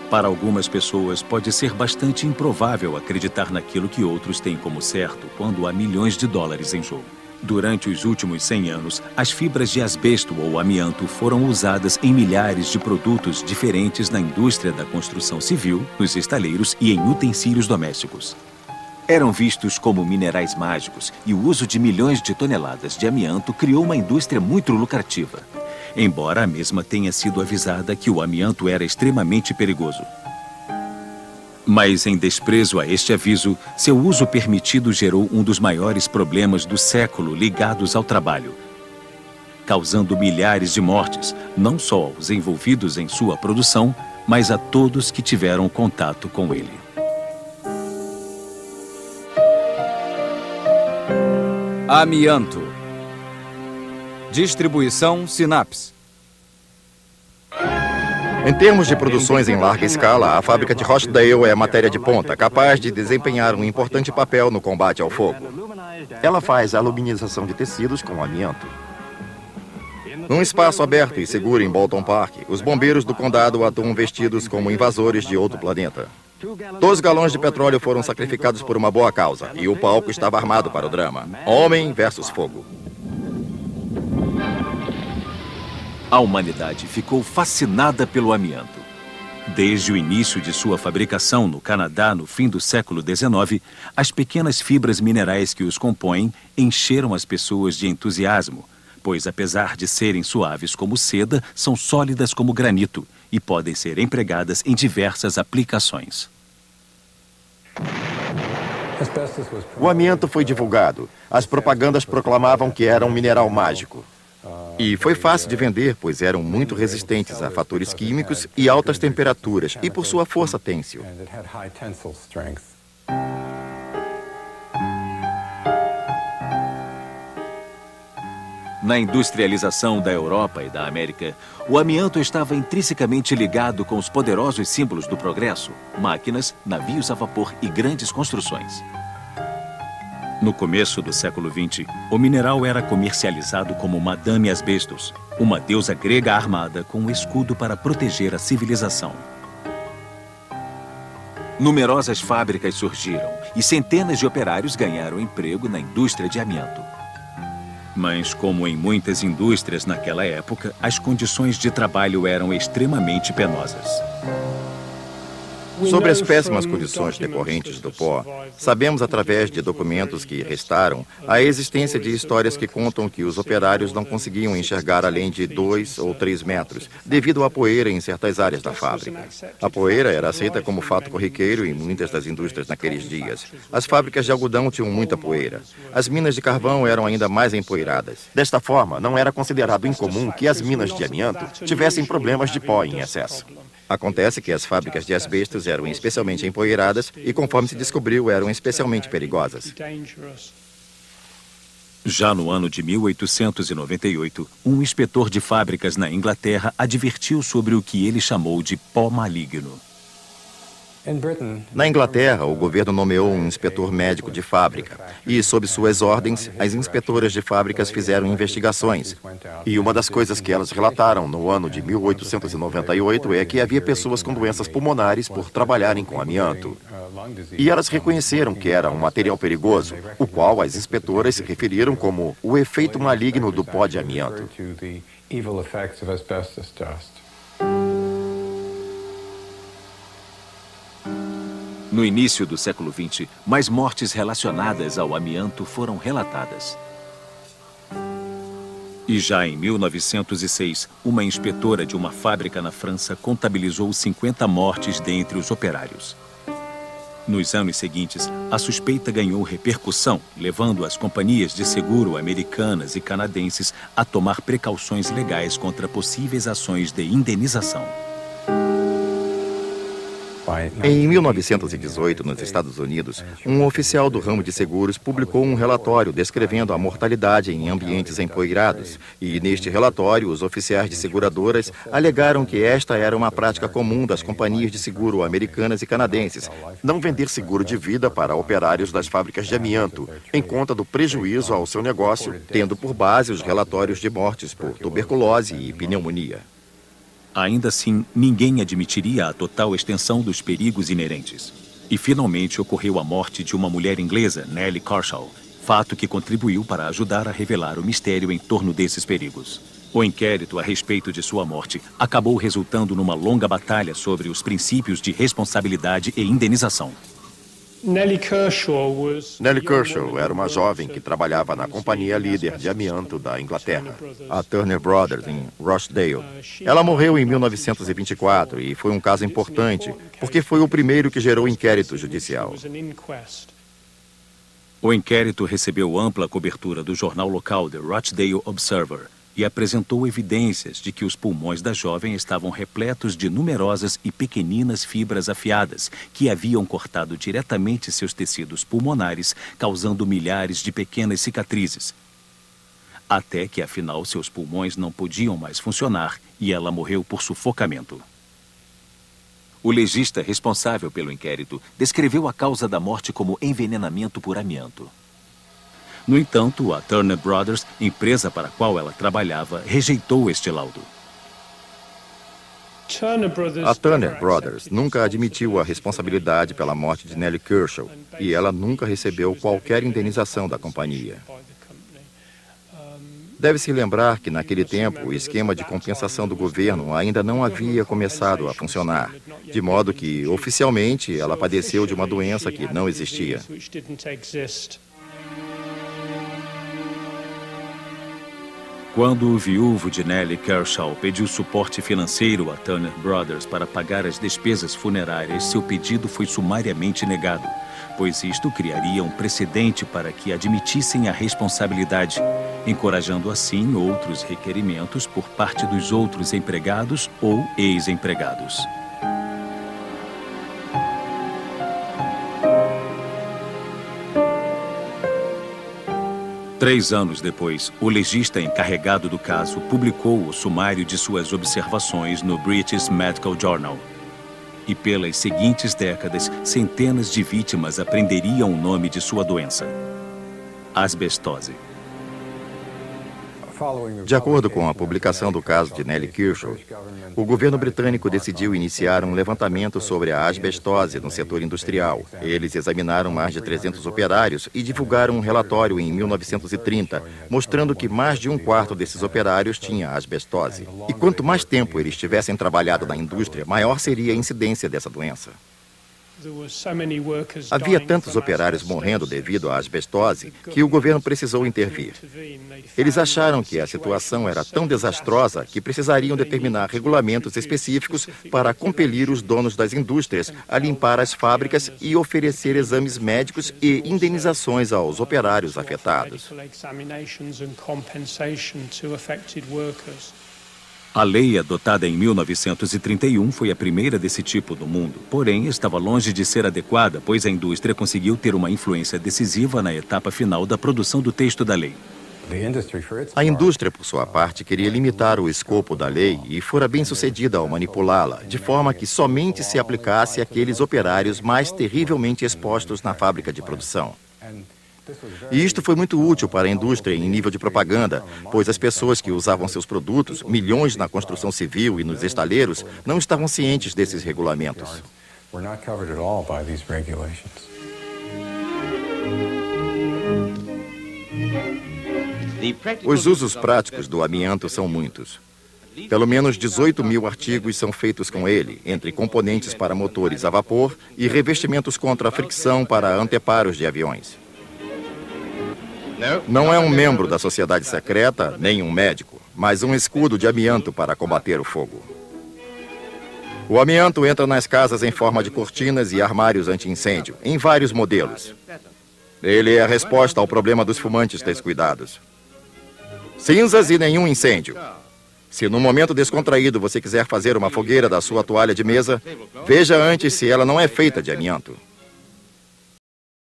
Para algumas pessoas, pode ser bastante improvável acreditar naquilo que outros têm como certo quando há milhões de dólares em jogo. Durante os últimos 100 anos, as fibras de asbesto ou amianto foram usadas em milhares de produtos diferentes na indústria da construção civil, nos estaleiros e em utensílios domésticos. Eram vistos como minerais mágicos e o uso de milhões de toneladas de amianto criou uma indústria muito lucrativa, embora a mesma tenha sido avisada que o amianto era extremamente perigoso. Mas, em desprezo a este aviso, seu uso permitido gerou um dos maiores problemas do século ligados ao trabalho, causando milhares de mortes, não só aos envolvidos em sua produção, mas a todos que tiveram contato com ele. Amianto. Distribuição Synapse. Em termos de produções em larga escala, a fábrica de Rochdale é matéria de ponta, capaz de desempenhar um importante papel no combate ao fogo. Ela faz a aluminização de tecidos com amianto. Num espaço aberto e seguro em Bolton Park, os bombeiros do condado atuam vestidos como invasores de outro planeta. 12 galões de petróleo foram sacrificados por uma boa causa, e o palco estava armado para o drama. Homem versus fogo. A humanidade ficou fascinada pelo amianto. Desde o início de sua fabricação no Canadá, no fim do século XIX, as pequenas fibras minerais que os compõem encheram as pessoas de entusiasmo, pois, apesar de serem suaves como seda, são sólidas como granito e podem ser empregadas em diversas aplicações. O amianto foi divulgado. As propagandas proclamavam que era um mineral mágico. E foi fácil de vender, pois eram muito resistentes a fatores químicos e altas temperaturas, e por sua força têncil. Na industrialização da Europa e da América, o amianto estava intrinsecamente ligado com os poderosos símbolos do progresso: máquinas, navios a vapor e grandes construções. No começo do século XX, o mineral era comercializado como Madame Asbestos, uma deusa grega armada com um escudo para proteger a civilização. Numerosas fábricas surgiram e centenas de operários ganharam emprego na indústria de amianto. Mas, como em muitas indústrias naquela época, as condições de trabalho eram extremamente penosas. Sobre as péssimas condições decorrentes do pó, sabemos através de documentos que restaram a existência de histórias que contam que os operários não conseguiam enxergar além de 2 ou 3 metros, devido à poeira em certas áreas da fábrica. A poeira era aceita como fato corriqueiro em muitas das indústrias naqueles dias. As fábricas de algodão tinham muita poeira. As minas de carvão eram ainda mais empoeiradas. Desta forma, não era considerado incomum que as minas de amianto tivessem problemas de pó em excesso. Acontece que as fábricas de asbestos eram especialmente empoeiradas e, conforme se descobriu, eram especialmente perigosas. Já no ano de 1898, um inspetor de fábricas na Inglaterra advertiu sobre o que ele chamou de pó maligno. Na Inglaterra, o governo nomeou um inspetor médico de fábrica e, sob suas ordens, as inspetoras de fábricas fizeram investigações. E uma das coisas que elas relataram no ano de 1898 é que havia pessoas com doenças pulmonares por trabalharem com amianto. E elas reconheceram que era um material perigoso, o qual as inspetoras se referiram como o efeito maligno do pó de amianto. No início do século XX, mais mortes relacionadas ao amianto foram relatadas. E já em 1906, uma inspetora de uma fábrica na França contabilizou 50 mortes dentre os operários. Nos anos seguintes, a suspeita ganhou repercussão, levando as companhias de seguro americanas e canadenses a tomar precauções legais contra possíveis ações de indenização. Em 1918, nos Estados Unidos, um oficial do ramo de seguros publicou um relatório descrevendo a mortalidade em ambientes empoeirados. E neste relatório, os oficiais de seguradoras alegaram que esta era uma prática comum das companhias de seguro americanas e canadenses, não vender seguro de vida para operários das fábricas de amianto, em conta do prejuízo ao seu negócio, tendo por base os relatórios de mortes por tuberculose e pneumonia. Ainda assim, ninguém admitiria a total extensão dos perigos inerentes. E finalmente ocorreu a morte de uma mulher inglesa, Nellie Kershaw, fato que contribuiu para ajudar a revelar o mistério em torno desses perigos. O inquérito a respeito de sua morte acabou resultando numa longa batalha sobre os princípios de responsabilidade e indenização. Nellie Kershaw era uma jovem que trabalhava na companhia líder de amianto da Inglaterra, a Turner Brothers, em Rochdale. Ela morreu em 1924 e foi um caso importante, porque foi o primeiro que gerou inquérito judicial. O inquérito recebeu ampla cobertura do jornal local The Rochdale Observer e apresentou evidências de que os pulmões da jovem estavam repletos de numerosas e pequeninas fibras afiadas que haviam cortado diretamente seus tecidos pulmonares, causando milhares de pequenas cicatrizes. Até que, afinal, seus pulmões não podiam mais funcionar e ela morreu por sufocamento. O legista responsável pelo inquérito descreveu a causa da morte como envenenamento por amianto. No entanto, a Turner Brothers, empresa para a qual ela trabalhava, rejeitou este laudo. A Turner Brothers nunca admitiu a responsabilidade pela morte de Nellie Kershaw e ela nunca recebeu qualquer indenização da companhia. Deve-se lembrar que, naquele tempo, o esquema de compensação do governo ainda não havia começado a funcionar, de modo que, oficialmente, ela padeceu de uma doença que não existia. Quando o viúvo de Nellie Kershaw pediu suporte financeiro a Turner Brothers para pagar as despesas funerárias, seu pedido foi sumariamente negado, pois isto criaria um precedente para que admitissem a responsabilidade, encorajando assim outros requerimentos por parte dos outros empregados ou ex-empregados. Três anos depois, o legista encarregado do caso publicou o sumário de suas observações no British Medical Journal. E pelas seguintes décadas, centenas de vítimas aprenderiam o nome de sua doença: asbestose. De acordo com a publicação do caso de Nellie Kershaw, o governo britânico decidiu iniciar um levantamento sobre a asbestose no setor industrial. Eles examinaram mais de 300 operários e divulgaram um relatório em 1930, mostrando que mais de um quarto desses operários tinha asbestose. E quanto mais tempo eles tivessem trabalhado na indústria, maior seria a incidência dessa doença. Havia tantos operários morrendo devido à asbestose que o governo precisou intervir. Eles acharam que a situação era tão desastrosa que precisariam determinar regulamentos específicos para compelir os donos das indústrias a limpar as fábricas e oferecer exames médicos e indenizações aos operários afetados. A lei adotada em 1931 foi a primeira desse tipo no mundo, porém estava longe de ser adequada, pois a indústria conseguiu ter uma influência decisiva na etapa final da produção do texto da lei. A indústria, por sua parte, queria limitar o escopo da lei e fora bem sucedida ao manipulá-la, de forma que somente se aplicasse àqueles operários mais terrivelmente expostos na fábrica de produção. E isto foi muito útil para a indústria em nível de propaganda, pois as pessoas que usavam seus produtos, milhões na construção civil e nos estaleiros, não estavam cientes desses regulamentos. Os usos práticos do amianto são muitos. Pelo menos 18 mil artigos são feitos com ele, entre componentes para motores a vapor e revestimentos contra a fricção para anteparos de aviões. Não é um membro da sociedade secreta, nem um médico, mas um escudo de amianto para combater o fogo. O amianto entra nas casas em forma de cortinas e armários anti-incêndio, em vários modelos. Ele é a resposta ao problema dos fumantes descuidados. Cinzas e nenhum incêndio. Se num momento descontraído você quiser fazer uma fogueira da sua toalha de mesa, veja antes se ela não é feita de amianto.